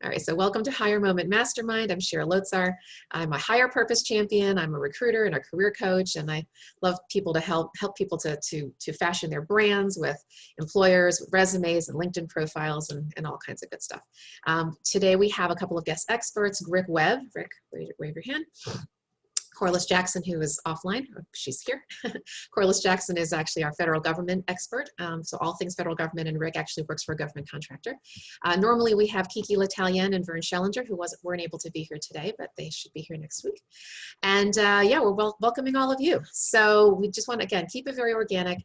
All right, so welcome to Higher Moment Mastermind. I'm Shira Lotzar. I'm a higher purpose champion. I'm a recruiter and a career coach, and I love people to help people to fashion their brands with employers, with resumes and LinkedIn profiles and all kinds of good stuff. Today we have a couple of guest experts, Rick Webb. Rick, wave your hand. Corliss Jackson, who is offline, she's here. Corliss Jackson is actually our federal government expert, so all things federal government, and Rick actually works for a government contractor. Normally we have Kiki L'Italien and Vern Schellinger, who weren't able to be here today, but they should be here next week. And yeah, we're welcoming all of you. So we just want to, again, keep it very organic.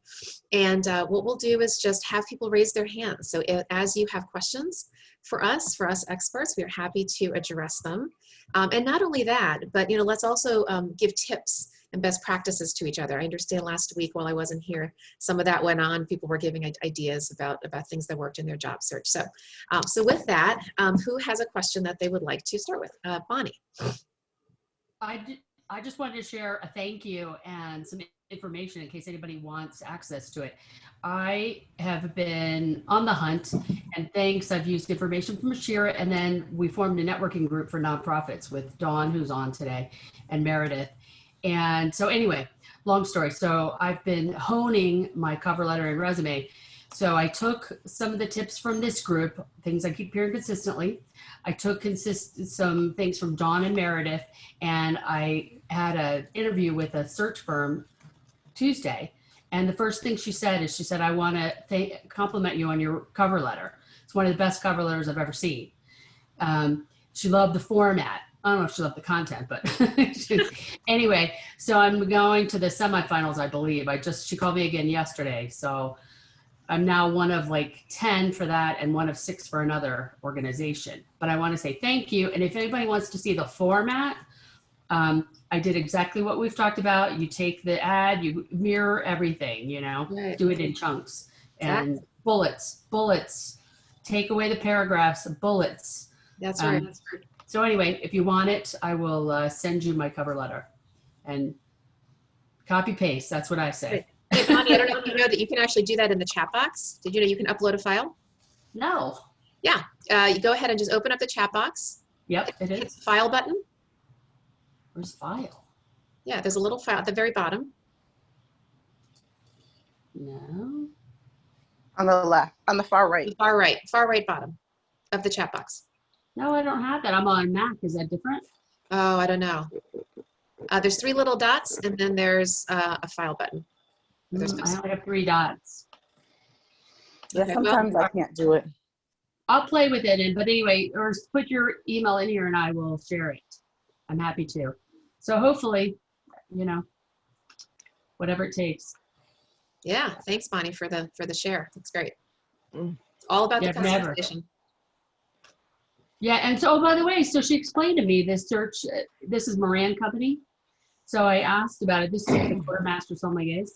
And what we'll do is just have people raise their hands. So as you have questions for us experts, we are happy to address them. And not only that, but let's also give tips and best practices to each other. I understand last week while I wasn't here, some of that went on. People were giving ideas about things that worked in their job search. So, so with that, who has a question that they would like to start with? Bonnie. I just wanted to share a thank you and some information in case anybody wants access to it. I have been on the hunt, and thanks, I've used information from Shira, and then we formed a networking group for nonprofits with Dawn, who's on today, and Meredith. And so anyway, long story. So I've been honing my cover letter and resume. So I took some of the tips from this group, things I keep hearing consistently. I took some things from Dawn and Meredith, and I had an interview with a search firm Tuesday. And the first thing she said is, I want to compliment you on your cover letter. It's one of the best cover letters I've ever seen. She loved the format. I don't know if she loved the content, but anyway, so I'm going to the semifinals, I believe. She called me again yesterday. So I'm now one of like 10 for that and one of 6 for another organization. But I want to say thank you. And if anybody wants to see the format, I did exactly what we've talked about. You take the ad, you mirror everything, right. Do it in chunks and bullets, take away the paragraphs, bullets. That's right. So anyway, if you want it, I will send you my cover letter and copy paste. That's what I say. Hey, Bonnie, I don't know if you know that you can actually do that in the chat box. Did you know you can upload a file? No. Yeah. You go ahead and just open up the chat box. Yep, it is. Hit the file button. Where's file? Yeah, there's a little file at the very bottom. No. On the left, on the far right. Far right bottom of the chat box. No, I don't have that. I'm on Mac. Is that different? Oh, I don't know. There's 3 little dots, and then there's a file button. I only have 3 dots. Yeah, okay, sometimes I can't do it. I'll play with it, but anyway, or put your email in here and I will share it. I'm happy to. So hopefully, whatever it takes. Yeah, thanks, Bonnie, for the share. That's great. It's all about the customization. Yeah, and so, oh, by the way, so she explained to me this search, this is Moran Company. So I asked about it. This is the quartermaster sommeliers.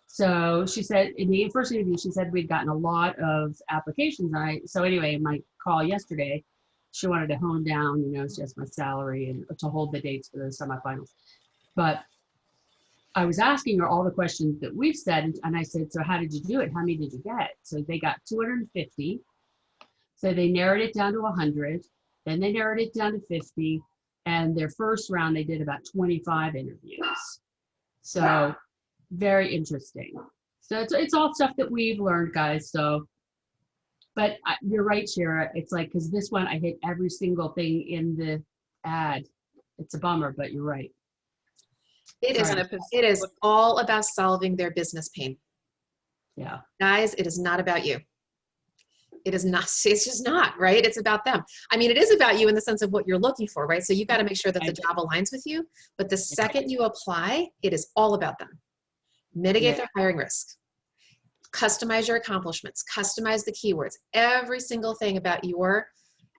So she said, in the first interview, she said we'd gotten a lot of applications. So anyway, in my call yesterday, she wanted to hone down, she has my salary and to hold the dates for the semifinals. But I was asking her all the questions that we've said, and I said, so how did you do it? How many did you get? So they got 250. So they narrowed it down to 100. Then they narrowed it down to 50. And their first round, they did about 25 interviews. So very interesting. So it's all stuff that we've learned, guys. So, but you're right, Shira. It's like, because this one, I hit every single thing in the ad. It's a bummer, but you're right. It is all about solving their business pain. Yeah. Guys, it is not about you. It is not, it's just not, right? It's about them. I mean, it is about you in the sense of what you're looking for, right? So you've got to make sure that the job aligns with you. But the second you apply, it is all about them. Mitigate their hiring risk. Customize your accomplishments. Customize the keywords. Every single thing about your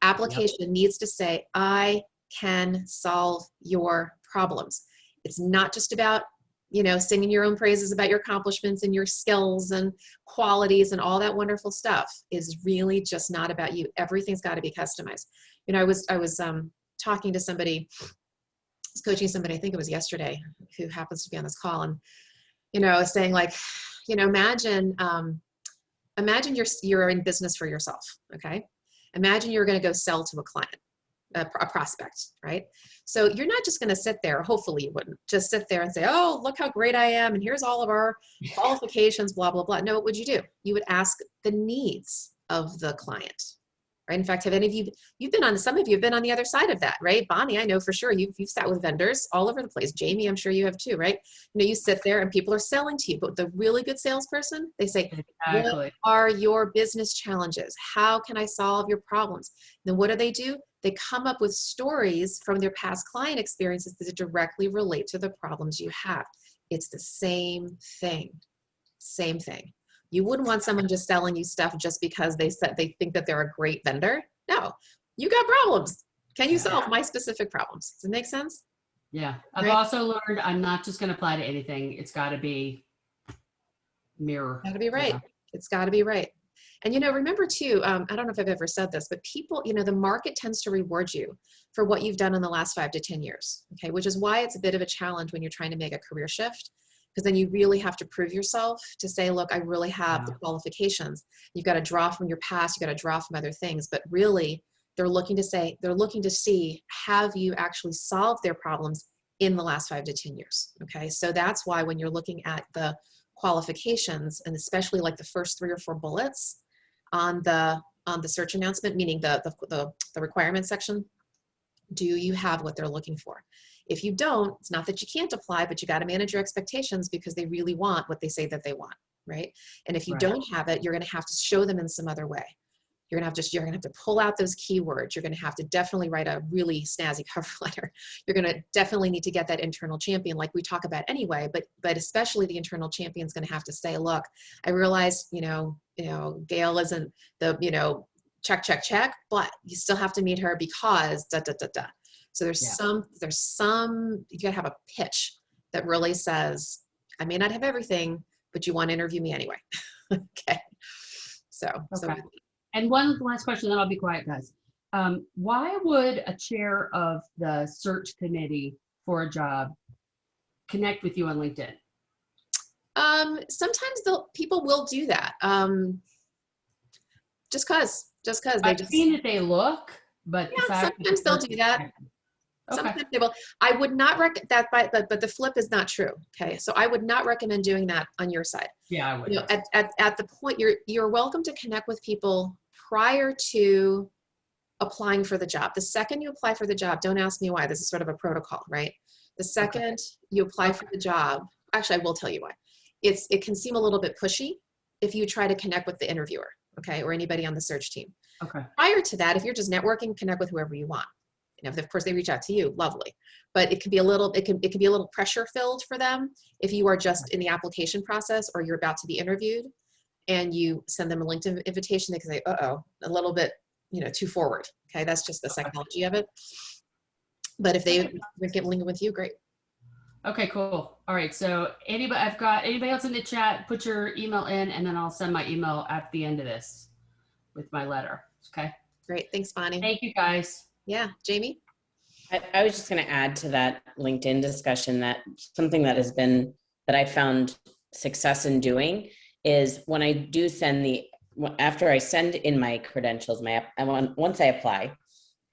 application needs to say, I can solve your problems. It's not just about, singing your own praises about your accomplishments and your skills and qualities and all that wonderful stuff is really just not about you. Everything's got to be customized. I was talking to somebody, I was coaching somebody, I think it was yesterday, who happens to be on this call, and saying like, imagine you're in business for yourself, okay? Imagine you're going to go sell to a client, a prospect, right? So you're not just going to sit there, hopefully you wouldn't just sit there and say, oh, look how great I am, and here's all of our qualifications, blah, blah, blah. No, what would you do? You would ask the needs of the client, right? In fact, have any of you, some of you have been on the other side of that, right? Bonnie, I know for sure you've sat with vendors all over the place. Jamie, I'm sure you have too, right? You sit there and people are selling to you, but the really good salesperson, they say, what are your business challenges? How can I solve your problems? And then what do? They come up with stories from their past client experiences that directly relate to the problems you have. It's the same thing. Same thing. You wouldn't want someone just selling you stuff just because they think that they're a great vendor. No, you got problems. Can you solve my specific problems? Does it make sense? Yeah. I've also learned I'm not just going to apply to anything. It's got to be mirror. Got to be right. It's got to be right. And, remember too, I don't know if I've ever said this, but people, the market tends to reward you for what you've done in the last 5 to 10 years. Okay. Which is why it's a bit of a challenge when you're trying to make a career shift, because then you really have to prove yourself to say, look, I really have the qualifications. You've got to draw from your past. You've got to draw from other things, but really they're looking to see, have you actually solved their problems in the last 5 to 10 years? Okay. So that's why when you're looking at the qualifications, and especially like the first 3 or 4 bullets on the search announcement, meaning the requirement section, do you have what they're looking for? If you don't, it's not that you can't apply, but you got to manage your expectations because they really want what they say that they want, right? And if you don't have it, you're going to have to show them in some other way. You're going to have to pull out those keywords. You're going to have to definitely write a really snazzy cover letter. You're going to definitely need to get that internal champion like we talk about anyway, but especially the internal champion is going to have to say, look, I realize, Gail isn't the, check, but you still have to meet her because da, da, da, da. So there's some, you gotta have a pitch that really says, I may not have everything, but you want to interview me anyway. Okay. So. And one last question, then I'll be quiet, guys. Why would a chair of the search committee for a job connect with you on LinkedIn? Sometimes people will do that. Just cause I've seen that they look, but sometimes they'll do that. Sometimes they will. I would not recommend that, but the flip is not true. Okay, so I would not recommend doing that on your side. Yeah, I would. At the point you're welcome to connect with people prior to applying for the job. The second you apply for the job, don't ask me why. This is sort of a protocol, right? The second you apply for the job, actually, I will tell you why. It can seem a little bit pushy if you try to connect with the interviewer, okay, or anybody on the search team. Okay. Prior to that, if you're just networking, connect with whoever you want. Of course they reach out to you, lovely. But it can be a little pressure filled for them if you are just in the application process or you're about to be interviewed and you send them a LinkedIn invitation, they can say, uh-oh, a little bit, too forward. Okay, that's just the psychology of it. But if they get linked with you, great. Okay, cool. All right. So anybody else in the chat, put your email in and then I'll send my email at the end of this with my letter. Okay. Great. Thanks, Bonnie. Thank you guys. Yeah. Jamie? I was just going to add to that LinkedIn discussion that something that I found success in doing is when I do after I send in my credentials, once I apply,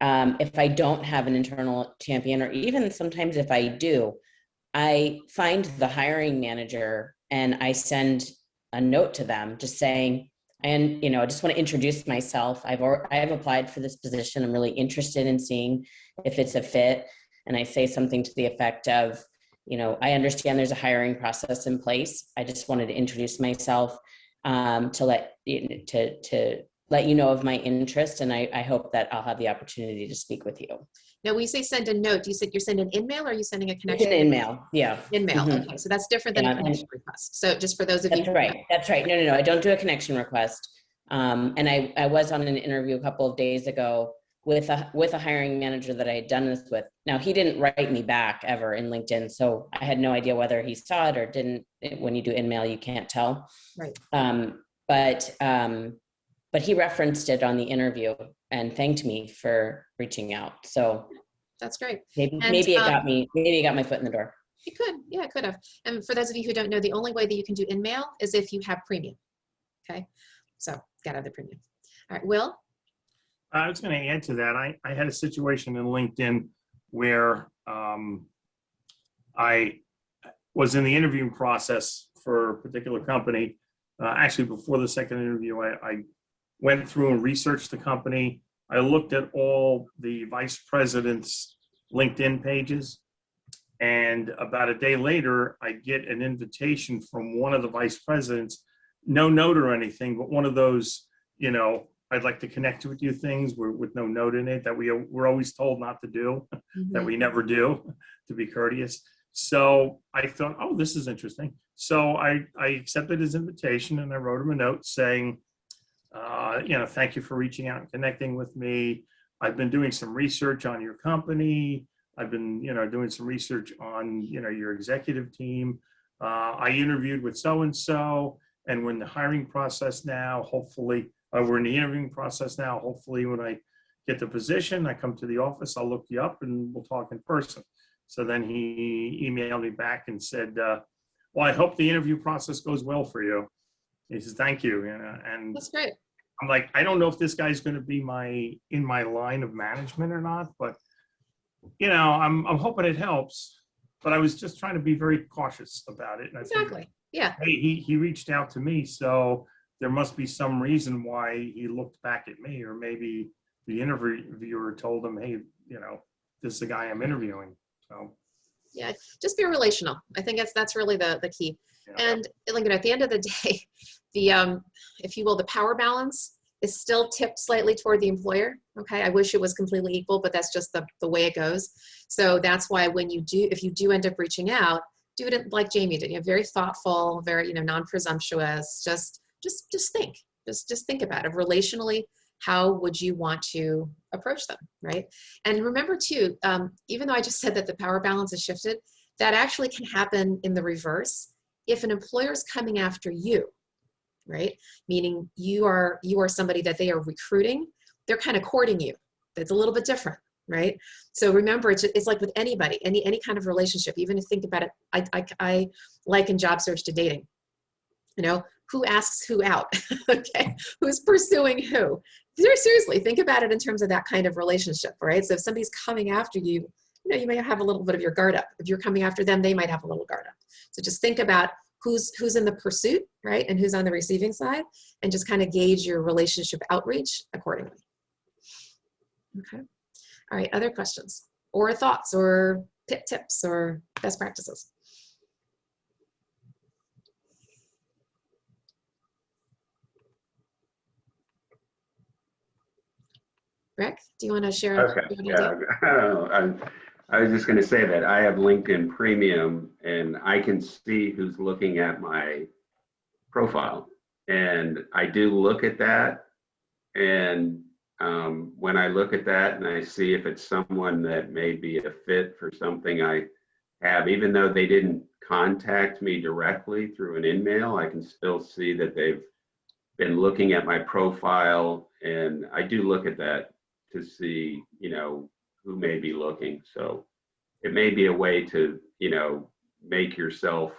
if I don't have an internal champion, or even sometimes if I do, I find the hiring manager and I send a note to them just saying, and, I just want to introduce myself. I have applied for this position. I'm really interested in seeing if it's a fit. And I say something to the effect of, I understand there's a hiring process in place. I just wanted to introduce myself to let you know of my interest. And I hope that I'll have the opportunity to speak with you. Now, when you say send a note, you said you're sending an in-mail or are you sending a connection? It's an in-mail, yeah. In-mail, okay. So that's different than a connection request. So just for those of you. That's right. No. I don't do a connection request. And I was on an interview a couple of days ago with a hiring manager that I had done this with. Now, he didn't write me back ever in LinkedIn, so I had no idea whether he saw it or didn't. When you do in-mail, you can't tell. Right. But he referenced it on the interview and thanked me for reaching out. So that's great. Maybe it got my foot in the door. It could, yeah, it could have. And for those of you who don't know, the only way that you can do in-mail is if you have premium. Okay, so got to have the premium. All right, Will. I was going to add to that. I had a situation in LinkedIn where I was in the interviewing process for a particular company. Actually, before the second interview, I went through and researched the company. I looked at all the vice president's LinkedIn pages. And about a day later, I get an invitation from one of the vice presidents, no note or anything, but one of those, I'd like to connect with you things with no note in it that we're always told not to do, that we never do, to be courteous. So I thought, oh, this is interesting. So I accepted his invitation and I wrote him a note saying, thank you for reaching out and connecting with me. I've been doing some research on your company. I've been, doing some research on, your executive team. I interviewed with so-and-so, and we're in the hiring process now. Hopefully, we're in the interviewing process now. Hopefully, when I get the position, I come to the office, I'll look you up and we'll talk in person. So then he emailed me back and said, well, I hope the interview process goes well for you. He says, thank you. And That's great. I'm like, I don't know if this guy's going to be in my line of management or not, but I'm hoping it helps. But I was just trying to be very cautious about it. And Exactly. Yeah. Hey, he reached out to me, so there must be some reason why he looked back at me, or maybe the interviewer told him, hey, this is the guy I'm interviewing. So Yeah, just be relational. I think that's really the key. yeah. And at the end of the day, the if you will, the power balance is still tipped slightly toward the employer. Okay, I wish it was completely equal, but that's just the way it goes. So that's why if you do end up reaching out, do it like Jamie did. Very thoughtful, very non-presumptuous. Just think. Just think about it relationally. How would you want to approach them, right? And remember too, even though I just said that the power balance is shifted, that actually can happen in the reverse. If an employer is coming after you, right? Meaning you are somebody that they are recruiting, they're kind of courting you. That's a little bit different, right? So remember, it's like with anybody, any kind of relationship, even if you think about it, I liken job search to dating. Who asks who out? Okay, who's pursuing who? Seriously, think about it in terms of that kind of relationship, right? So if somebody's coming after you, you may have a little bit of your guard up. If you're coming after them, they might have a little guard up. So just think about who's in the pursuit, right? And who's on the receiving side, and just kind of gauge your relationship outreach accordingly. Okay. All right, other questions or thoughts or tips or best practices? Rick, do you want to share? Okay, yeah, I was just going to say that I have LinkedIn Premium and I can see who's looking at my profile. And I do look at that. And when I look at that and I see if it's someone that may be a fit for something I have, even though they didn't contact me directly through an email, I can still see that they've been looking at my profile. And I do look at that to see, who may be looking. So it may be a way to, make yourself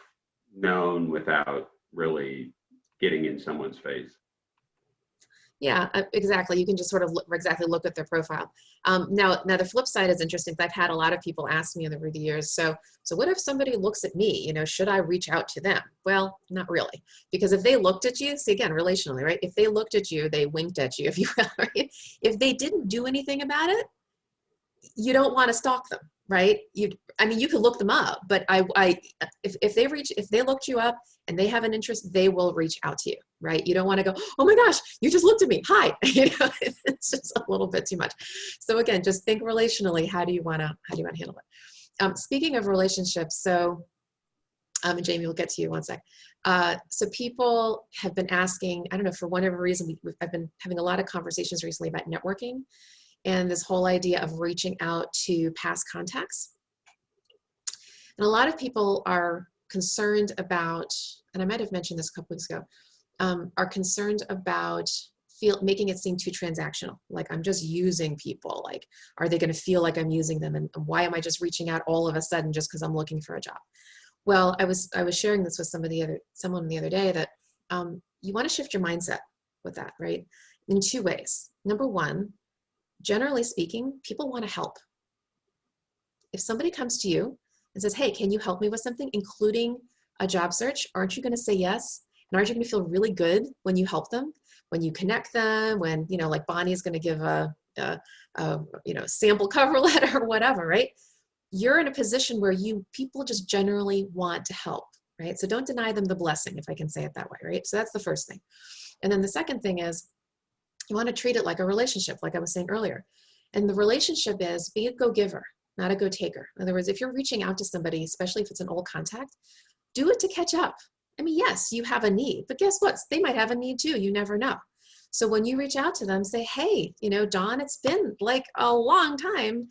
known without really getting in someone's face. Yeah, exactly. You can just sort of look at their profile. Now the flip side is interesting. I've had a lot of people ask me over the years, so what if somebody looks at me, should I reach out to them? Well, not really, because if they looked at you, see again, relationally, right? If they looked at you, they winked at you, if you will, right? If they didn't do anything about it, you don't want to stalk them, right? You could look them up, but if they looked you up and they have an interest, they will reach out to you, right? You don't want to go, oh my gosh, you just looked at me, hi. It's just a little bit too much. So again, just think relationally. How do you want to handle it? Speaking of relationships, so and Jamie, we'll get to you one sec. So people have been asking, I don't know, for whatever reason, I've been having a lot of conversations recently about networking. And this whole idea of reaching out to past contacts. And a lot of people are concerned about, and I might have mentioned this a couple weeks ago, are concerned about making it seem too transactional. Like I'm just using people. Like, are they going to feel like I'm using them? And why am I just reaching out all of a sudden just because I'm looking for a job? Well, I was sharing this with someone the other day that you want to shift your mindset with that, right? In two ways. Number one, generally speaking, people want to help. If somebody comes to you and says, hey, can you help me with something, including a job search, aren't you going to say yes? And aren't you going to feel really good when you help them, when you connect them, when, you know, like Bonnie's going to give a sample cover letter or whatever, right? You're in a position where people just generally want to help, right? So don't deny them the blessing, if I can say it that way, right? So that's the first thing. And then the second thing is you want to treat it like a relationship, like I was saying earlier. And the relationship is be a go-giver, not a go-taker. In other words, if you're reaching out to somebody, especially if it's an old contact, do it to catch up. I mean, yes, you have a need, but guess what? They might have a need too. You never know. So when you reach out to them, say, hey, you know, Dawn, it's been like a long time,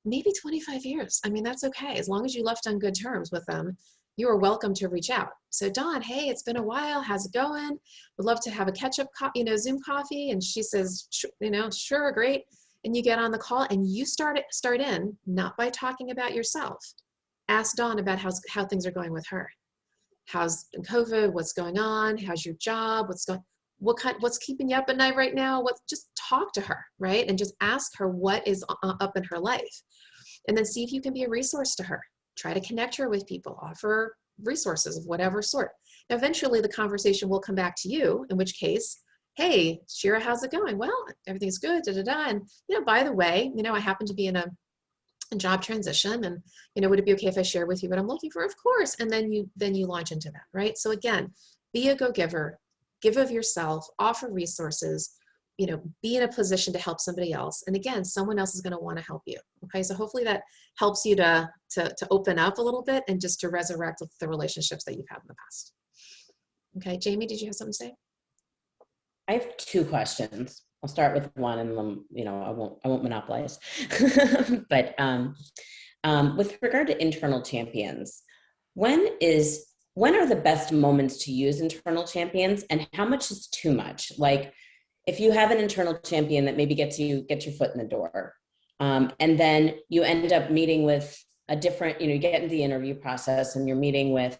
maybe 25 years. I mean, that's okay. As long as you left on good terms with them, you are welcome to reach out. So Dawn, hey, it's been a while. How's it going? Would love to have a catch-up, Zoom coffee. And she says, sure, great. And you get on the call and you start in, not by talking about yourself. Ask Dawn about how things are going with her. How's COVID? What's going on? How's your job? What's keeping you up at night right now? Just talk to her, right? And just ask her what is up in her life. And then see if you can be a resource to her. Try to connect her with people, offer resources of whatever sort. Now, eventually the conversation will come back to you, in which case, hey, Shira, how's it going? Well, everything's good, da-da-da. And, by the way, I happen to be in a job transition, and, would it be okay if I share with you what I'm looking for? Of course. And then you launch into that, right? So again, be a go-giver, give of yourself, offer resources, be in a position to help somebody else. And again, someone else is going to want to help you. Okay. So hopefully that helps you to open up a little bit and just to resurrect the relationships that you've had in the past. Okay. Jamie, did you have something to say? I have two questions. I'll start with one and then, I won't monopolize. But with regard to internal champions, when are the best moments to use internal champions, and how much is too much? Like, if you have an internal champion that maybe gets your foot in the door, and then you end up meeting with a different, you get into the interview process and you're meeting with,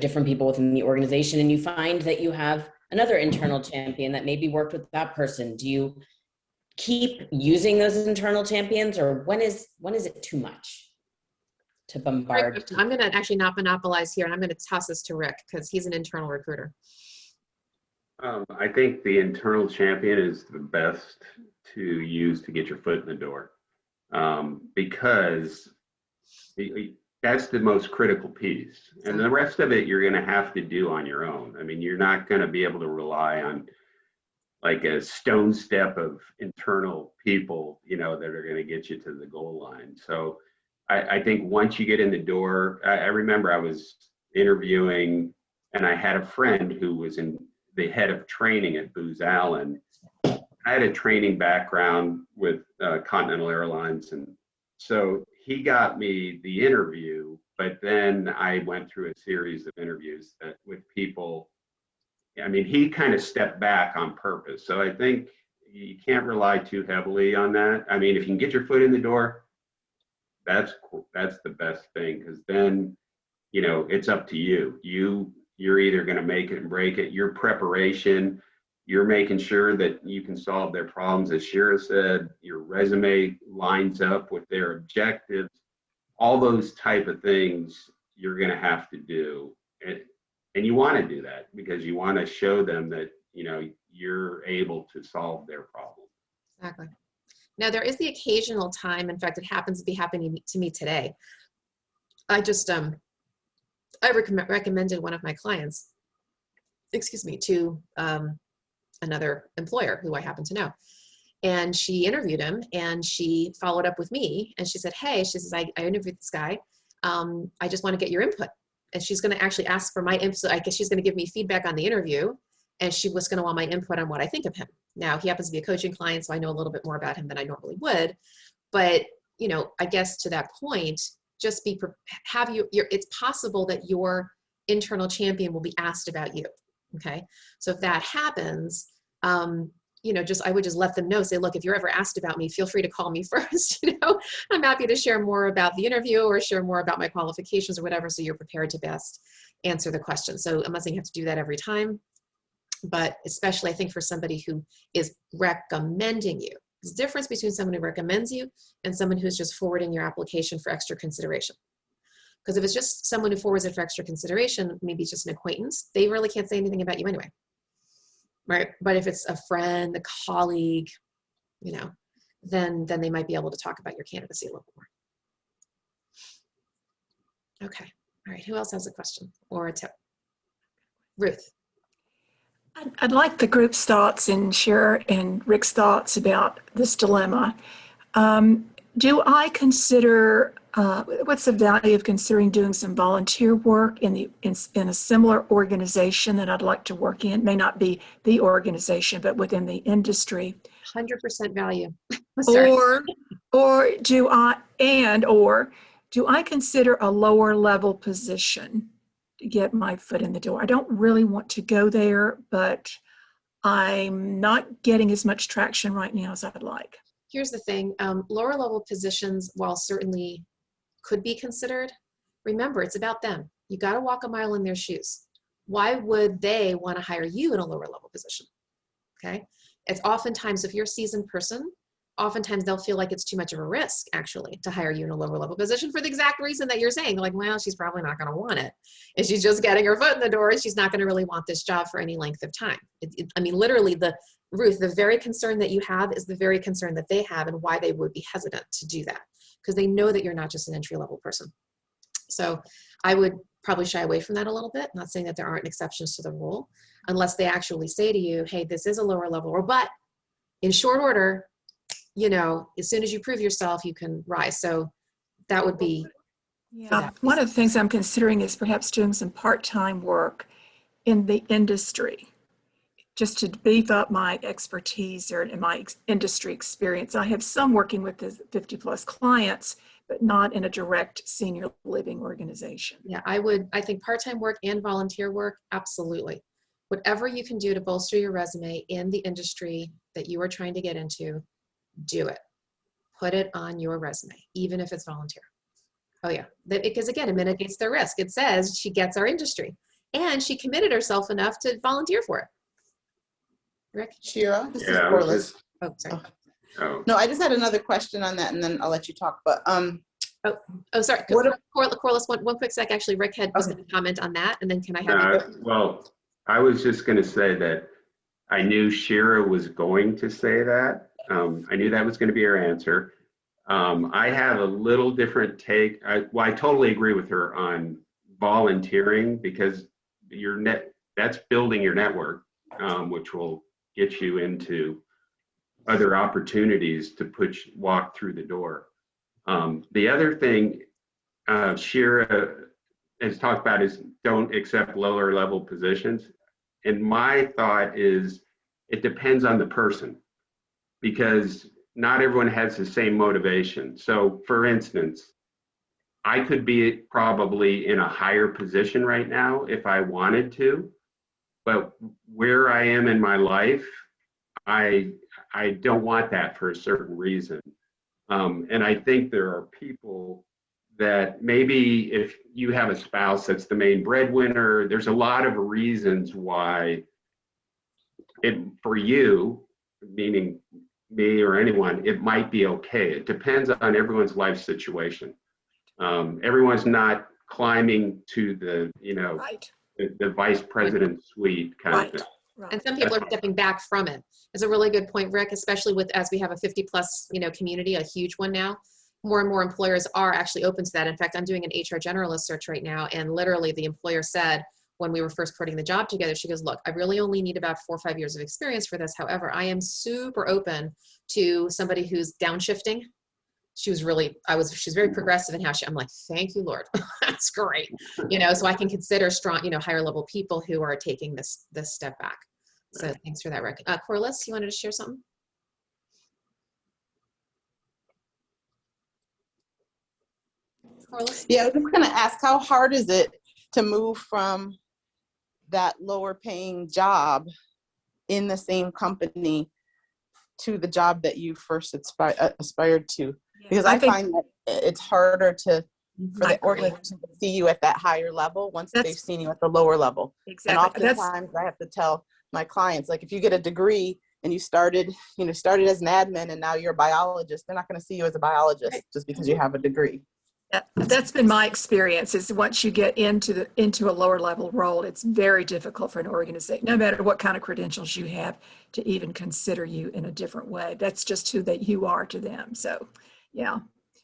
different people within the organization, and you find that you have another internal champion that maybe worked with that person. Do you keep using those internal champions, or when is it too much to bombard? I'm going to actually not monopolize here, and I'm going to toss this to Rick because he's an internal recruiter. I think the internal champion is the best to use to get your foot in the door, because that's the most critical piece. And the rest of it, you're going to have to do on your own. I mean, you're not going to be able to rely on like a stone step of internal people, that are going to get you to the goal line. So I think once you get in the door, I remember I was interviewing and I had a friend who was the head of training at Booz Allen. I had a training background with Continental Airlines, and so he got me the interview, but then I went through a series of interviews with people. I mean, he kind of stepped back on purpose. So I think you can't rely too heavily on that. I mean, if you can get your foot in the door, that's the best thing, because then, it's up to you. You're either going to make it and break it. Your preparation, you're making sure that you can solve their problems. As Shira said, your resume lines up with their objectives. All those type of things you're going to have to do. And you want to do that because you want to show them that, you're able to solve their problem. Exactly. Now, there is the occasional time, in fact, it happens to be happening to me today. I just, I recommended one of my clients, to another employer who I happen to know. And she interviewed him and she followed up with me and she said, hey, she says, I interviewed this guy. I just want to get your input. And she's going to actually ask for my input. So I guess she's going to give me feedback on the interview, and she was going to want my input on what I think of him. Now, he happens to be a coaching client, so I know a little bit more about him than I normally would. But, I guess to that point, just it's possible that your internal champion will be asked about you. Okay. So if that happens, I would just let them know, say, look, if you're ever asked about me, feel free to call me first. I'm happy to share more about the interview or share more about my qualifications or whatever, so you're prepared to best answer the question. So I'm not saying you have to do that every time. But especially I think for somebody who is recommending you, there's a difference between someone who recommends you and someone who's just forwarding your application for extra consideration. Because if it's just someone who forwards it for extra consideration, maybe it's just an acquaintance, they really can't say anything about you anyway. Right? But if it's a friend, a colleague, you know, then they might be able to talk about your candidacy a little bit more. Okay. All right. Who else has a question or a tip? Ruth. I'd like the group's thoughts and share and Rick's thoughts about this dilemma. Do I consider, what's the value of considering doing some volunteer work in a similar organization that I'd like to work in? It may not be the organization, but within the industry. 100% value. Or do I consider a lower level position to get my foot in the door? I don't really want to go there, but I'm not getting as much traction right now as I'd like. Here's the thing, lower level positions, while certainly could be considered, remember, it's about them. You got to walk a mile in their shoes. Why would they want to hire you in a lower level position? Okay. It's oftentimes, if you're a seasoned person, oftentimes they'll feel like it's too much of a risk actually to hire you in a lower level position for the exact reason that you're saying. They're like, well, she's probably not going to want it. And she's just getting her foot in the door and she's not going to really want this job for any length of time. I mean, literally Ruth, the very concern that you have is the very concern that they have and why they would be hesitant to do that, because they know that you're not just an entry-level person. So I would probably shy away from that a little bit. Not saying that there aren't exceptions to the rule, unless they actually say to you, hey, this is a lower level, or but in short order, you know, as soon as you prove yourself, you can rise. So that would be. Yeah, one of the things I'm considering is perhaps doing some part-time work in the industry, just to beef up my expertise or in my industry experience. I have some working with the 50 plus clients, but not in a direct senior living organization. Yeah, I think part-time work and volunteer work, absolutely. Whatever you can do to bolster your resume in the industry that you are trying to get into, do it. Put it on your resume, even if it's volunteer. Oh yeah, because again, it mitigates the risk. It says she gets our industry and she committed herself enough to volunteer for it. Rick? Shira, this is Yeah, Corliss. Oh, sorry. oh, No, I just had another question on that, and then I'll let you talk. But Oh, sorry. Corliss, one quick sec. Actually, Rick was going to comment on that, and then can I have you? well, I was just going to say that I knew Shira was going to say that. I knew that was going to be her answer. I have a little different take. I totally agree with her on volunteering, because that's building your network, which will get you into other opportunities to walk through the door. The other thing Shira has talked about is don't accept lower level positions. And my thought is it depends on the person, because not everyone has the same motivation. So for instance, I could be probably in a higher position right now if I wanted to, but where I am in my life, I don't want that for a certain reason. And I think there are people that maybe if you have a spouse that's the main breadwinner, there's a lot of reasons why for you, meaning me or anyone, it might be okay. It depends on everyone's life situation. Everyone's not climbing to the, Right. the vice president suite kind of thing. Right. And some people are stepping back from it. It's a really good point, Rick, especially as we have a 50 plus, community, a huge one now. More and more employers are actually open to that. In fact, I'm doing an HR generalist search right now. And literally the employer said, when we were first putting the job together, she goes, look, I really only need about 4 or 5 years of experience for this. However, I am super open to somebody who's downshifting. She's very progressive in how I'm like, thank you, Lord. That's great. So I can consider strong, higher level people who are taking this step back. So thanks for that, Rick. Corliss, you wanted to share something? Corliss? yeah, I was just going to ask, how hard is it to move from that lower paying job in the same company to the job that you first aspired to? Because I find that it's harder for the organization to see you at that higher level once they've seen you at the lower level. Exactly. And oftentimes I have to tell my clients. Like if you get a degree and you started as an admin and now you're a biologist, they're not going to see you as a biologist just because you have a degree. That's been my experience, is once you get into a lower level role, it's very difficult for an organization, no matter what kind of credentials you have, to even consider you in a different way. That's just who that you are to them. So, yeah.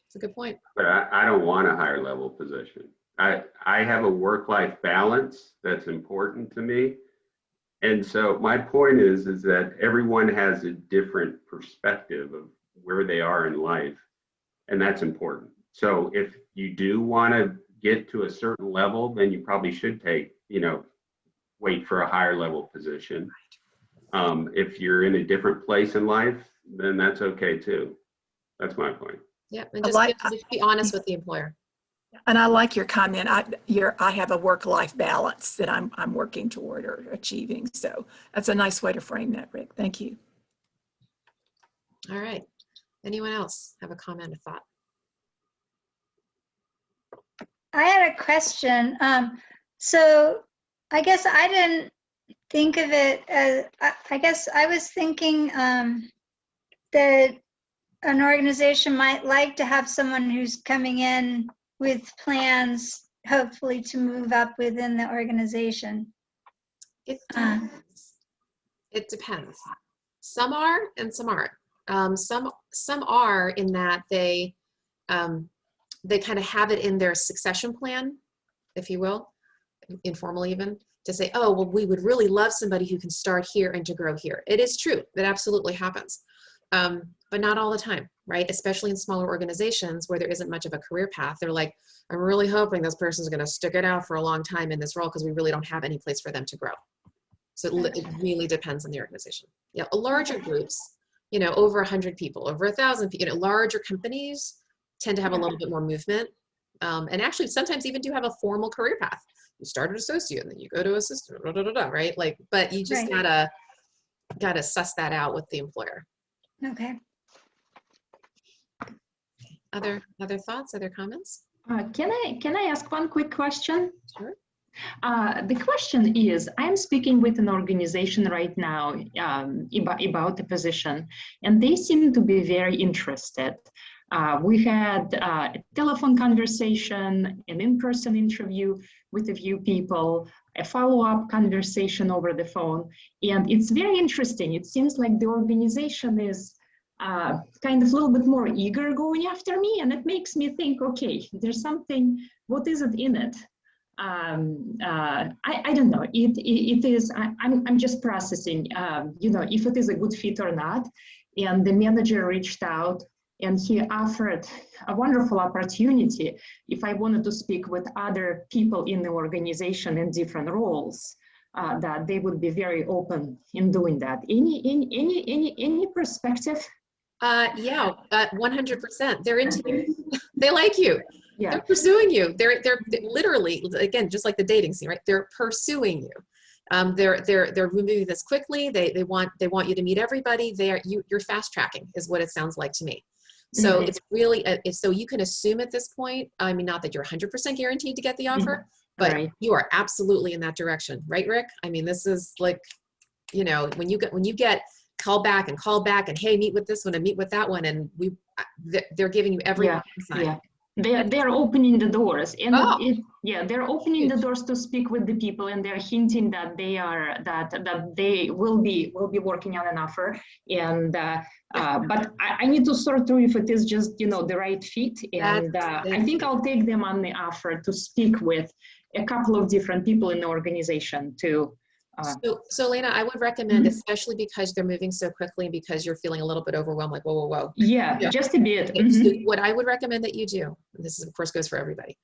It's a good point. But I don't want a higher level position. I have a work-life balance that's important to me. And so my point is that everyone has a different perspective of where they are in life, and that's important. So if you do want to get to a certain level, then you probably should wait for a higher level position. If you're in a different place in life, then that's okay too. That's my point. Yeah, and just be honest with the employer. And I like your comment. I have a work-life balance that I'm working toward or achieving. So that's a nice way to frame that, Rick. Thank you. All right. Anyone else have a comment or thought? I had a question. So I guess I didn't think of it as, I guess I was thinking that an organization might like to have someone who's coming in with plans, hopefully to move up within the organization. It depends. It depends. Some are and some aren't. Some are in that they kind of have it in their succession plan, if you will, informally even, to say, oh, well, we would really love somebody who can start here and to grow here. It is true. That absolutely happens. But not all the time, right? Especially in smaller organizations where there isn't much of a career path. They're like, I'm really hoping this person's going to stick it out for a long time in this role because we really don't have any place for them to grow. So it really depends on the organization. Yeah, larger groups, over 100 people, over 1,000 people, larger companies tend to have a little bit more movement. And actually sometimes even do have a formal career path. You start an associate and then you go to assistant, right? Like, but you just gotta suss that out with the employer. Okay. Other thoughts, other comments? Can I ask one quick question? Sure. The question is, I'm speaking with an organization right now about the position, and they seem to be very interested. We had a telephone conversation, an in-person interview with a few people, a follow-up conversation over the phone, and it's very interesting. It seems like the organization is kind of a little bit more eager going after me, and it makes me think, okay, there's something, what is it in it? I don't know. It is, I'm just processing, if it is a good fit or not. And the manager reached out and he offered a wonderful opportunity if I wanted to speak with other people in the organization in different roles, that they would be very open in doing that. Any perspective? Yeah, 100%. They're into you. They like you. Yeah. They're pursuing you. They're literally, again, just like the dating scene, right? They're pursuing you. They're moving this quickly. They want you to meet everybody. You're fast tracking is what it sounds like to me. So it's really, so you can assume at this point, I mean, not that you're 100% guaranteed to get the offer, but you are absolutely in that direction, right, Rick? I mean, this is like, when you get call back and hey, meet with this one and meet with that one, and they're giving you every sign. Yeah. They're opening the doors, and they're opening the doors to speak with the people, and they're hinting that they will be working on an offer, and but I need to sort through if it is just the right fit, and I think I'll take them on the offer to speak with a couple of different people in the organization to. So Lena, I would recommend, especially because they're moving so quickly, because you're feeling a little bit overwhelmed, like, whoa. Yeah, just a bit. So what I would recommend that you do, and this is, of course, goes for everybody,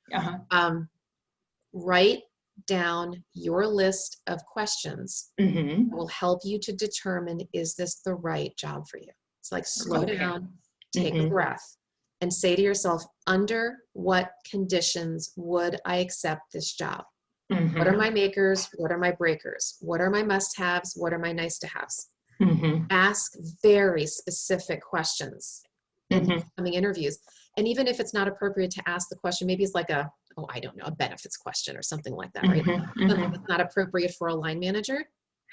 write down your list of questions that will help you to determine, is this the right job for you? It's like, slow down, take a breath, and say to yourself, under what conditions would I accept this job? What are my makers? What are my breakers? What are my must-haves? What are my nice-to-haves? Ask very specific questions in upcoming interviews. And even if it's not appropriate to ask the question, maybe it's like a benefits question or something like that, right? Something that's not appropriate for a line manager.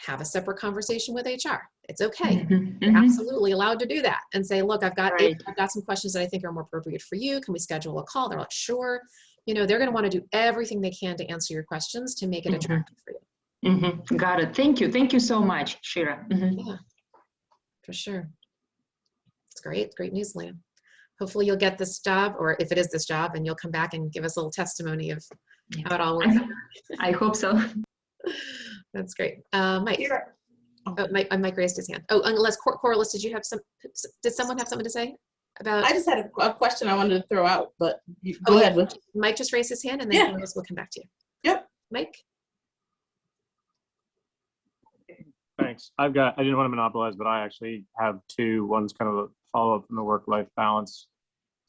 have a separate conversation with HR. It's okay. Mhm, You're mhm. absolutely allowed to do that and say, look, I've got Right. some questions that I think are more appropriate for you. Can we schedule a call? They're like, sure. You know, they're going to want to do everything they can to answer your questions to make it Mhm. attractive for you. Got it. Thank you. Thank you so much, Shira. Yeah, for sure. It's great. Great news, Liam. Hopefully you'll get this job, or if it is this job, and you'll come back and give us a little testimony of how it all works. I hope so. That's great. Mike. Oh, Mike raised his hand. Oh, unless Corliss, did someone have something to say about? I just had a question I wanted to throw out, but go ahead. With Mike just raised his hand, and then Corliss will come back to you. Yep. Mike. Thanks. I didn't want to monopolize, but I actually have two. One's kind of a follow-up from the work-life balance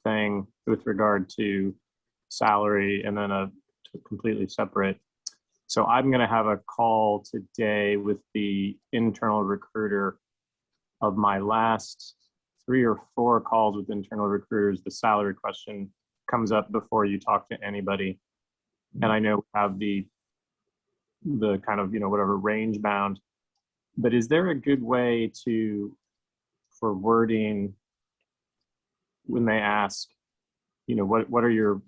thing with regard to salary, and then a completely separate. So I'm going to have a call today with the internal recruiter. Of my last 3 or 4 calls with internal recruiters, the salary question comes up before you talk to anybody. And I know we have the kind of, whatever range bound, but is there a good way for wording when they ask, what are your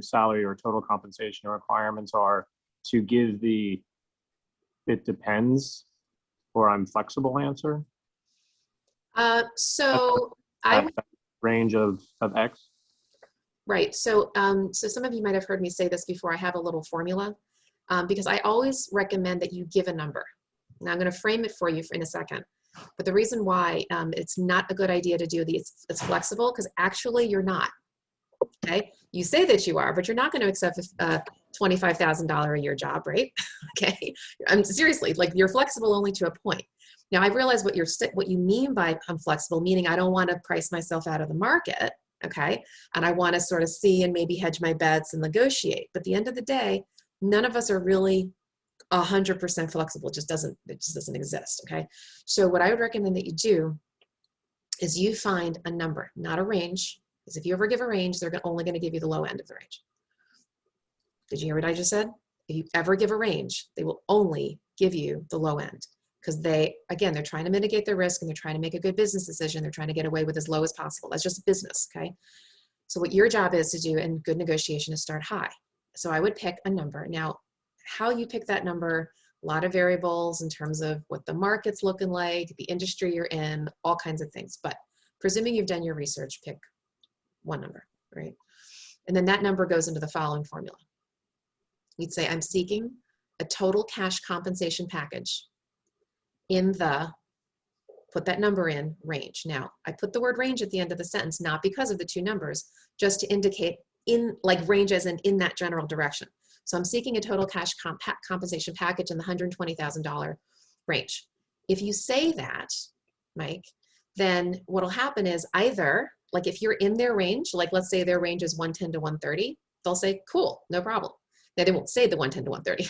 salary or total compensation requirements are, to give the "it depends" or "I'm flexible" answer? So I would, that range of X. right. So some of you might have heard me say this before. I have a little formula because I always recommend that you give a number. Now I'm going to frame it for you in a second. But the reason why it's not a good idea to do it's flexible, because actually you're not. Okay, you say that you are, but you're not going to accept a $25,000 a year job, right? Okay, I'm seriously, like, you're flexible only to a point. Now I realize what you mean by I'm flexible, meaning I don't want to price myself out of the market, okay? And I want to sort of see and maybe hedge my bets and negotiate. But at the end of the day, none of us are really 100% flexible. It just doesn't exist, okay? So what I would recommend that you do is you find a number, not a range. Because if you ever give a range, they're only going to give you the low end of the range. Did you hear what I just said? If you ever give a range, they will only give you the low end, because they're trying to mitigate their risk, and they're trying to make a good business decision. They're trying to get away with as low as possible. That's just business, okay? So what your job is to do in good negotiation is start high. So I would pick a number. Now, how you pick that number, a lot of variables in terms of what the market's looking like, the industry you're in, all kinds of things. But presuming you've done your research, pick one number, right? And then that number goes into the following formula. You'd say, I'm seeking a total cash compensation package in the, put that number in, range. Now, I put the word range at the end of the sentence, not because of the two numbers, just to indicate range as in that general direction. So I'm seeking a total cash compensation package in the $120,000 range. If you say that, Mike, then what'll happen is either, like if you're in their range, like let's say their range is 110 to 130, they'll say, cool, no problem. Now they won't say the 110 to 130,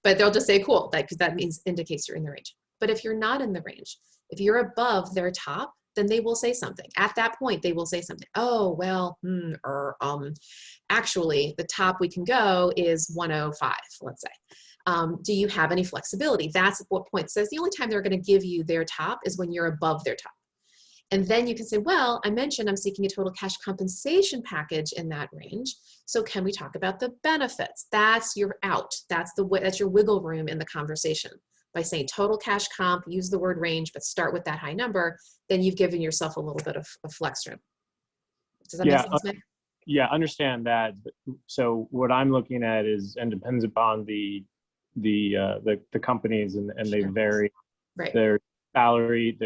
but they'll just say cool, because that indicates you're in the range. But if you're not in the range, if you're above their top, then they will say something. At that point, they will say something. Oh, well, actually the top we can go is 105, let's say. Do you have any flexibility? That's what point says. The only time they're going to give you their top is when you're above their top. And then you can say, well, I mentioned I'm seeking a total cash compensation package in that range. So can we talk about the benefits? That's your out. That's your wiggle room in the conversation. By saying total cash comp, use the word range, but start with that high number, then you've given yourself a little bit of flex room. Does that make sense, Mike? Yeah, understand that. So what I'm looking at is, and depends upon the companies, and they vary. Right. There's salary,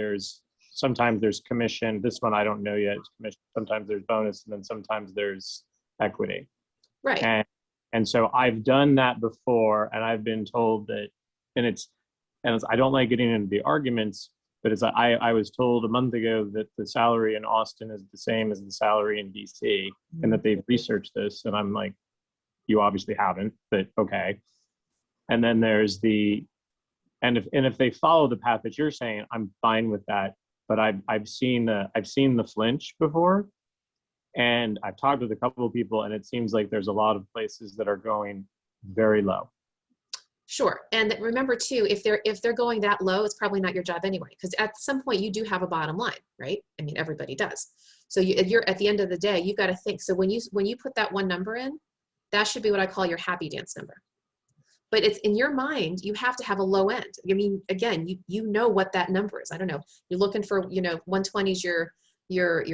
sometimes there's commission. This one I don't know yet. It's commission. Sometimes there's bonus, and then sometimes there's equity. Right. And so I've done that before, and I've been told that, and I don't like getting into the arguments, but I was told a month ago that the salary in Austin is the same as the salary in DC, and that they've researched this, and I'm like, you obviously haven't, but okay. And then there's and if they follow the path that you're saying, I'm fine with that. But I've seen the flinch before, and I've talked with a couple of people, and it seems like there's a lot of places that are going very low. Sure. And remember too, if they're going that low, it's probably not your job anyway, because at some point you do have a bottom line, right? I mean, everybody does. So you're at the end of the day, you've got to think. So when you put that one number in, that should be what I call your happy dance number. But it's in your mind, you have to have a low end. I mean, again, you know what that number is. I don't know. You're looking for, 120 is your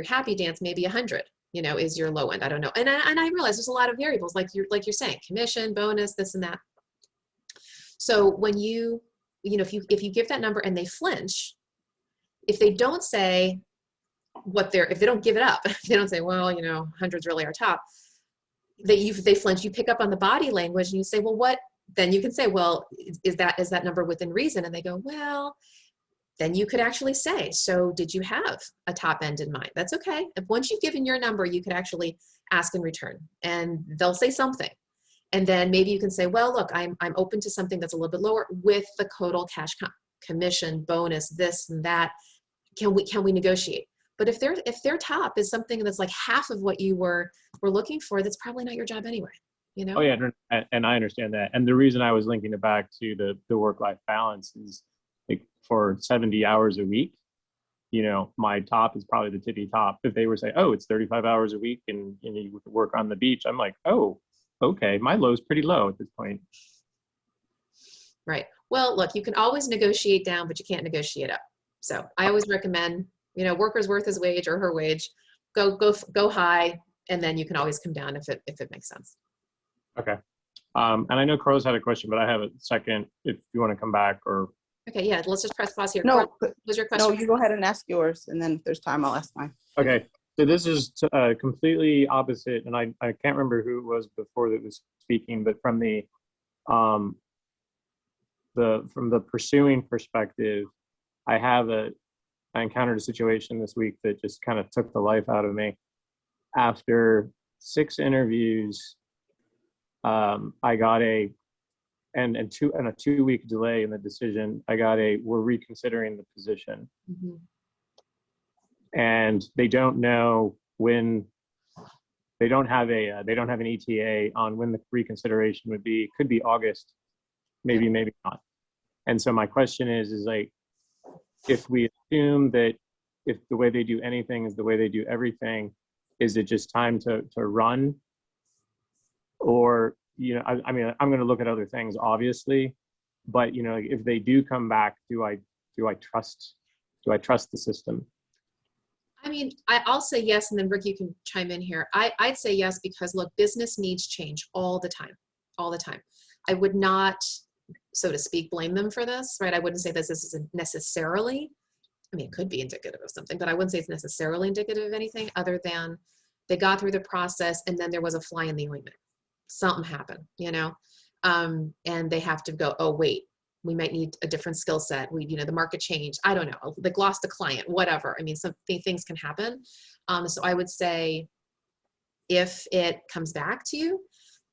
happy dance, maybe 100, is your low end. I don't know. And I realize there's a lot of variables, like you're saying, commission, bonus, this and that. So when if you give that number and they flinch, if they don't say if they don't give it up, if they don't say, well, 100's really our top, they flinch, you pick up on the body language and you say, well, what? Then you can say, well, is that number within reason? And they go, well, then you could actually say, so did you have a top end in mind? That's okay. If once you've given your number, you could actually ask in return, and they'll say something. And then maybe you can say, well, look, I'm open to something that's a little bit lower with the total cash commission, bonus, this and that. Can we negotiate? But if their top is something that's like half of what you were looking for, that's probably not your job anyway. Oh yeah, and I understand that. And the reason I was linking it back to the work-life balance is, like, for 70 hours a week, my top is probably the tippy top. If they were saying, oh, it's 35 hours a week and you work on the beach, I'm like, oh, okay, my low's pretty low at this point. Right. Well, look, you can always negotiate down, but you can't negotiate up. So I always recommend, worker's worth his wage or her wage. Go high, and then you can always come down if it makes sense. Okay. And I know Crow's had a question, but I have a second if you want to come back or. Okay, yeah, let's just press pause here. No, What was your question? no, you go ahead and ask yours, and then if there's time, I'll ask mine. Okay, so this is completely opposite, and I can't remember who it was before that was speaking, but from the pursuing perspective, I encountered a situation this week that just kind of took the life out of me. After 6 interviews, I got a 2-week delay in the decision. I got we're reconsidering the position. Mm-hmm. And they don't know when. They don't have an ETA on when the reconsideration would be. It could be August, maybe not. And so my question is like, if we assume that if the way they do anything is the way they do everything, is it just time to run? Or, I mean, I'm going to look at other things, obviously, but if they do come back, do I trust the system? I mean, I'll say yes, and then Rick, you can chime in here. I'd say yes, because look, business needs change all the time. I would not, so to speak, blame them for this, right? I wouldn't say this isn't necessarily, I mean, it could be indicative of something, but I wouldn't say it's necessarily indicative of anything other than they got through the process and then there was a fly in the ointment. Something happened, and they have to go, oh, wait, we might need a different skill set. The market changed. I don't know. They lost a client, whatever. I mean, things can happen. So I would say if it comes back to you,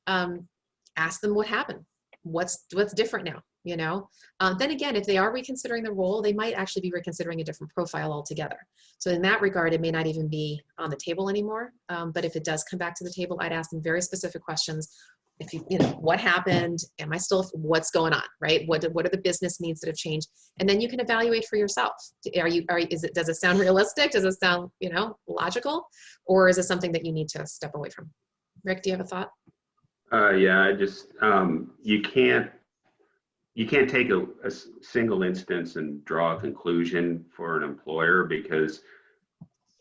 ask them what happened. What's different now, Then again, if they are reconsidering the role, they might actually be reconsidering a different profile altogether. So in that regard, it may not even be on the table anymore. But if it does come back to the table, I'd ask them very specific questions. If what happened? Am I still, what's going on, right? What are the business needs that have changed? And then you can evaluate for yourself. Does it sound realistic? Does it sound, logical? Or is it something that you need to step away from? Rick, do you have a thought? Yeah, I just, you can't take a single instance and draw a conclusion for an employer, because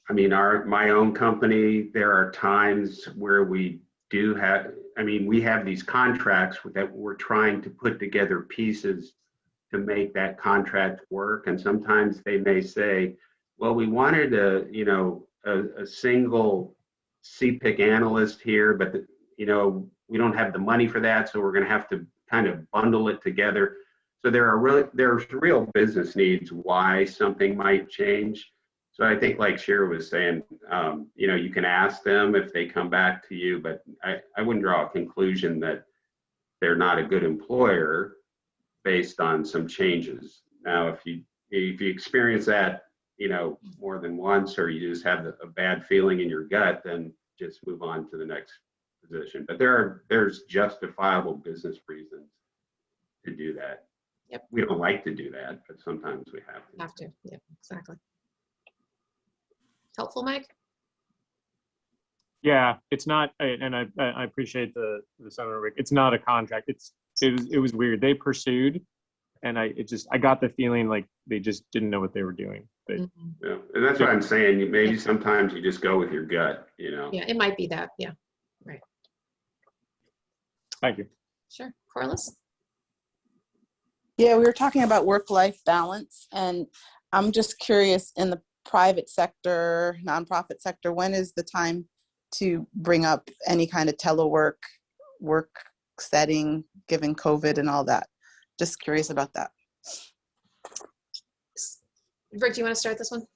I mean, my own company, there are times where we have these contracts that we're trying to put together pieces to make that contract work. And sometimes they may say, well, we wanted a single CPIC analyst here, but we don't have the money for that, so we're going to have to kind of bundle it together. So there's real business needs why something might change. So I think, like Shira was saying, you can ask them if they come back to you, but I wouldn't draw a conclusion that they're not a good employer based on some changes. Now, if you experience that, more than once, or you just have a bad feeling in your gut, then just move on to the next position. But there's justifiable business reasons to do that. Yep. We don't like to do that, but sometimes we have to. Have to. Yeah, exactly. Helpful, Mike? Yeah, it's not, and I appreciate the Senator Rick. It's not a contract. It was weird. They pursued, and I got the feeling like they just didn't know what they were doing. Yeah, and that's what I'm saying. Maybe sometimes you just go with your gut, you know. Yeah, it might be that. Yeah, right. Thank you. Sure. Corliss? Yeah, we were talking about work-life balance, and I'm just curious, in the private sector, nonprofit sector, when is the time to bring up any kind of telework work setting, given COVID and all that? Just curious about that. Rick, do you want to start this one?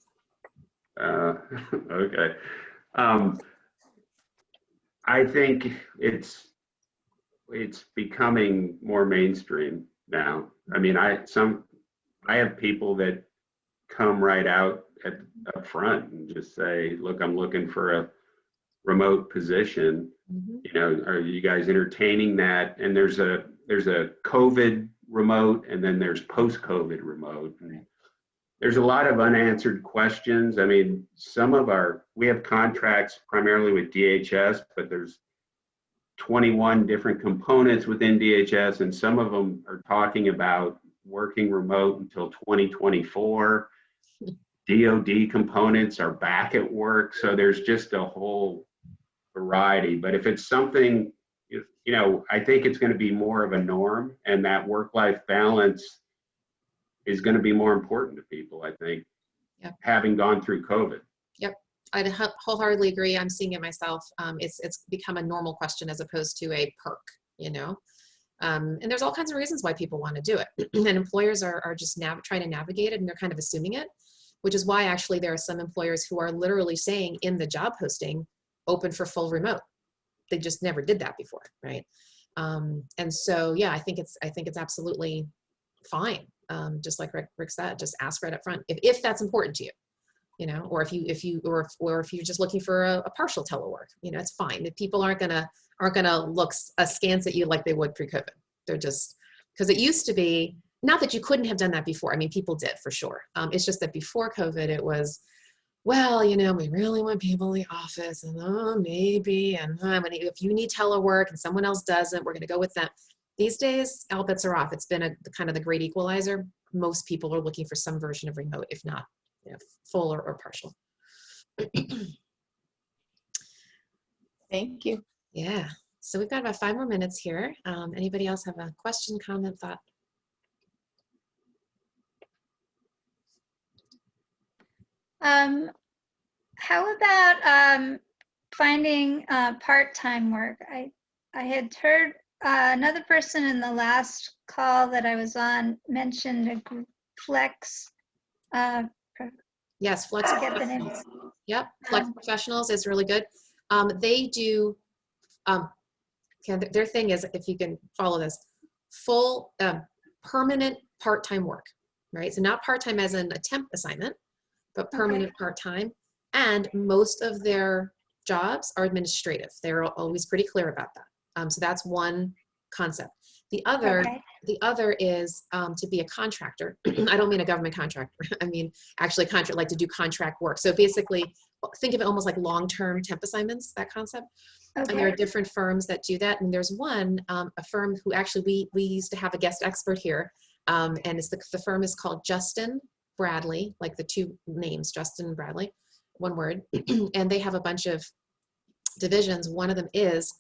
Okay. I think it's becoming more mainstream now. I mean, I have people that come right out up front and just say, look, I'm looking for a remote position. You know, are you guys entertaining that? And there's a COVID remote, and then there's post-COVID remote. And there's a lot of unanswered questions. I mean, we have contracts primarily with DHS, but there's 21 different components within DHS, and some of them are talking about working remote until 2024. DOD components are back at work. So there's just a whole variety. But if it's something, you know, I think it's going to be more of a norm, and that work-life balance is going to be more important to people, I think, having gone through COVID. Yep. I'd wholeheartedly agree. I'm seeing it myself. It's become a normal question as opposed to a perk, you know. And there's all kinds of reasons why people want to do it. And employers are just trying to navigate it, and they're kind of assuming it, which is why actually there are some employers who are literally saying in the job posting, open for full remote. They just never did that before, right? And so, yeah, I think it's absolutely fine. Just like Rick said, just ask right up front if that's important to you, you know, or if you're just looking for a partial telework, you know, it's fine. If people aren't gonna look askance at you like they would pre-COVID. They're just, because it used to be, not that you couldn't have done that before. I mean, people did for sure. It's just that before COVID, it was, well, you know, we really want people in the office, and maybe, and if you need telework and someone else doesn't, we're going to go with that. These days, all bets are off. It's been kind of the great equalizer. Most people are looking for some version of remote, if not, you know, full or partial. Thank you. Yeah. So we've got about 5 more minutes here. Anybody else have a question, comment, thought? How about finding part-time work? I had heard another person in the last call that I was on mentioned a flex. Yes, flex professionals. Yep, flex professionals is really good. They do, their thing is, if you can follow this, full permanent part-time work, right? So not part-time as in a temp assignment, but permanent part-time. And most of their jobs are administrative. They're always pretty clear about that. So that's one concept. The other is to be a contractor. I don't mean a government contractor. I mean actually like to do contract work. So basically, think of it almost like long-term temp assignments, that concept. And there are different firms that do that. And there's one, a firm who actually we used to have a guest expert here. And it's the firm is called Justin Bradley, like the two names, Justin and Bradley, one word. And they have a bunch of divisions. One of them is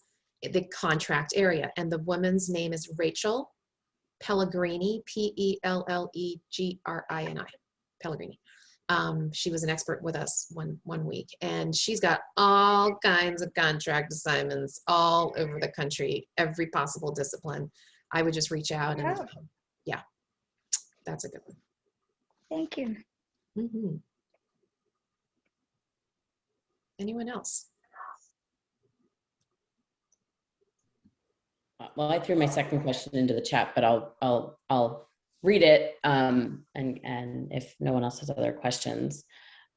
the contract area. And the woman's name is Rachel Pellegrini, Pellegrini, Pellegrini. She was an expert with us one week, and she's got all kinds of contract assignments all over the country, every possible discipline. I would just reach out and yeah, that's a good one. Thank you. Mm-hmm. Anyone else? Well, I threw my second question into the chat, but I'll read it, and if no one else has other questions.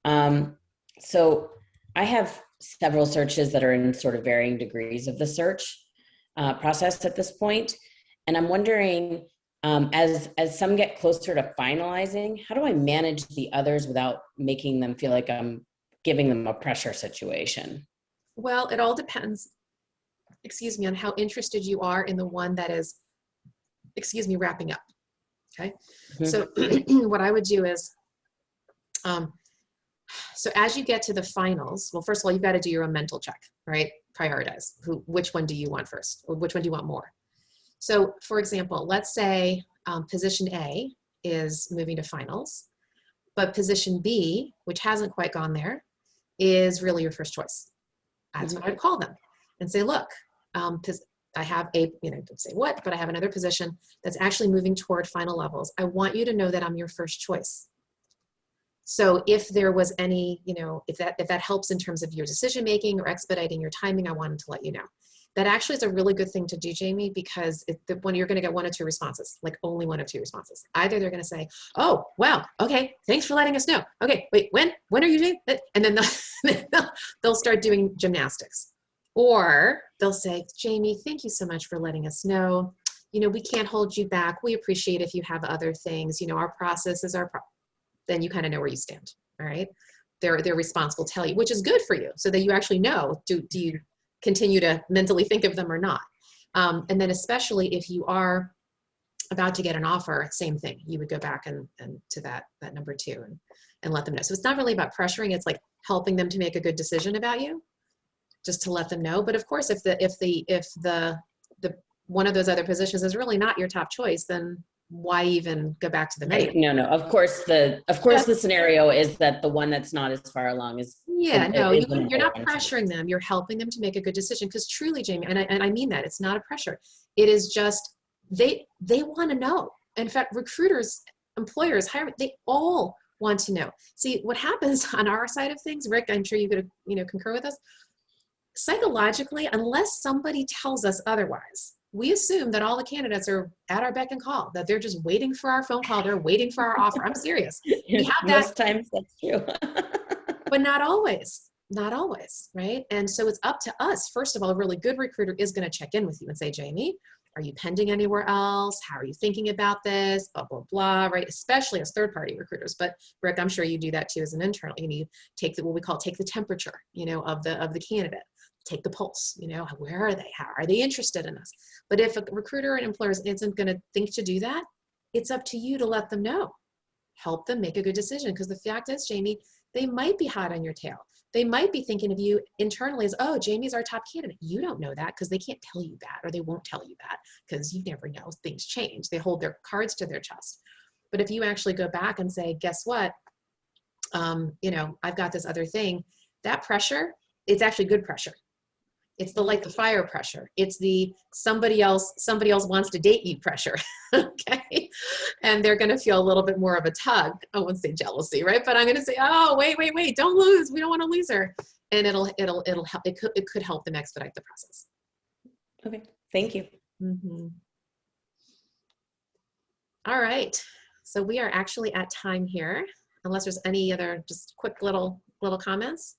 So I have several searches that are in sort of varying degrees of the search process at this point, and I'm wondering, As some get closer to finalizing, how do I manage the others without making them feel like I'm giving them a pressure situation? Well, it all depends, excuse me, on how interested you are in the one that is, excuse me, wrapping up. Okay. So what I would do is, so as you get to the finals, well, first of all, you've got to do your own mental check, right? Prioritize which one do you want first, or which one do you want more? So for example, let's say position A is moving to finals, but position B, which hasn't quite gone there, is really your first choice. That's what I'd call them and say, look, I have a, don't say what, but I have another position that's actually moving toward final levels. I want you to know that I'm your first choice. So if there was any, if that helps in terms of your decision-making or expediting your timing, I wanted to let you know. That actually is a really good thing to do, Jamie, because when you're going to get 1 or 2 responses, like only 1 of 2 responses. Either they're going to say, oh, wow, okay, thanks for letting us know. Okay, wait, when are you doing it? And then they'll start doing gymnastics. Or they'll say, Jamie, thank you so much for letting us know. We can't hold you back. We appreciate if you have other things. Our process is our then you kind of know where you stand, all right? Their response will tell you, which is good for you, so that you actually know, do you continue to mentally think of them or not? And then especially if you are about to get an offer, same thing. You would go back and to that number 2 and let them know. So it's not really about pressuring. It's like helping them to make a good decision about you, just to let them know. But of course, if the one of those other positions is really not your top choice, then why even go back to the menu? No. Of course, the scenario is that the one that's not as far along is. Yeah, no, you're not pressuring them. You're helping them to make a good decision. Because truly, Jamie, and I mean that, it's not a pressure. It is just they want to know. In fact, recruiters, employers, they all want to know. See, what happens on our side of things, Rick, I'm sure you could concur with us. Psychologically, unless somebody tells us otherwise, we assume that all the candidates are at our beck and call, that they're just waiting for our phone call, they're waiting for our offer. I'm serious. We have that. Most times that's true. But not always, right? And so it's up to us. First of all, a really good recruiter is going to check in with you and say, Jamie, are you pending anywhere else? How are you thinking about this? Blah, blah, blah, right? Especially as third-party recruiters. But Rick, I'm sure you do that too as an internal. You take what we call take the temperature, of the candidate. Take the pulse, where are they? How are they interested in us? But if a recruiter and employer isn't going to think to do that, it's up to you to let them know. Help them make a good decision. Because the fact is, Jamie, they might be hot on your tail. They might be thinking of you internally as, oh, Jamie's our top candidate. You don't know that because they can't tell you that, or they won't tell you that because you never know. Things change. They hold their cards to their chest. But if you actually go back and say, guess what? I've got this other thing. That pressure, it's actually good pressure. It's the fire pressure. It's the somebody else wants to date you pressure. Okay. And they're going to feel a little bit more of a tug. I won't say jealousy, right? But I'm going to say, oh, wait, don't lose. We don't want to lose her. And it'll help. It could help them expedite the process. Okay. Thank you. Mm-hmm. All right. So we are actually at time here, unless there's any other just quick little comments.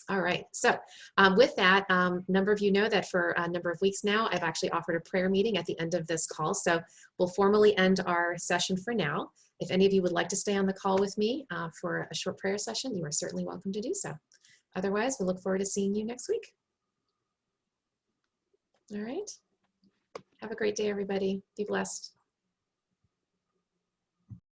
All right, so with that, number of you know that for a number of weeks now, I've actually offered a prayer meeting at the end of this call. So we'll formally end our session for now. If any of you would like to stay on the call with me for a short prayer session, you are certainly welcome to do so. Otherwise, we look forward to seeing you next week. All right, have a great day, everybody. Be blessed.